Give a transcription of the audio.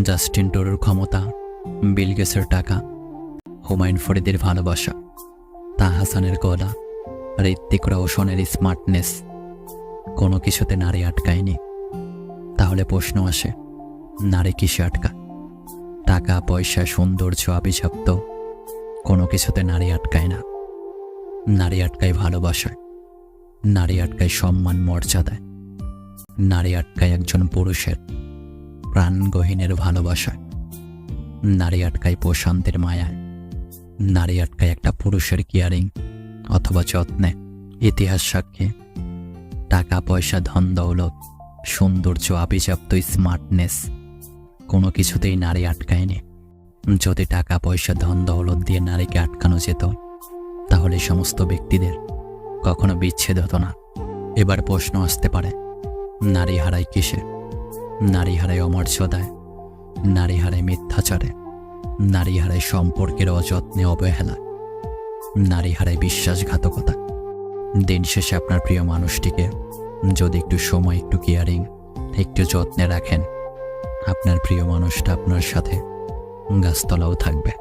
Justin টোরোর ক্ষমতা, বিল গেটসের টাকা, হুমায়ুন ফরিদের ভালোবাসা, তাহা হাসানের গলা, ঋত্বিক রোশনের স্মার্টনেস, কোনো কিছুতে নারী আটকায়নি। তাহলে প্রশ্ন আসে, নারী কিসে আটকায়? টাকা, পয়সা, সৌন্দর্য, আভিজাত্য, কোনো কিছুতে নারী আটকায় না। নারী আটকায় ভালোবাসায়, নারী আটকায় সম্মান, মর্যাদায়, নারী আটকায় একজন পুরুষের প্রাণ গহীনের ভালোবাসায়, নারী আটকায় প্রশান্তের মায়ায়, নারী আটকায় একটা পুরুষের কেয়ারিং অথবা যত্নে। ইতিহাস সাক্ষী, টাকা, পয়সা, ধন দৌলত, সৌন্দর্য, আভিজাত্য, স্মার্টনেস, কোনো কিছুতেই নারী আটকায়নি। যদি টাকা, পয়সা, ধন দৌলত দিয়ে নারীকে আটকানো যেত, তাহলে সমস্ত ব্যক্তিদের কখনো বিচ্ছেদ হতো না। এবার প্রশ্ন আসতে পারে, নারী হারায় কিসে? নারী হারায় অমর্যাদায়, নারী হারায় মিথ্যাচারে, নারী হারায় সম্পর্কের অযত্নে, অবহেলা, নারী হারায় বিশ্বাসঘাতকতা। দিন শেষে আপনার প্রিয় মানুষটিকে যদি একটু সময়, একটু কেয়ারিং, একটু যত্নে রাখেন, আপনার প্রিয় মানুষটা আপনার সাথে গাছতলাও থাকবে।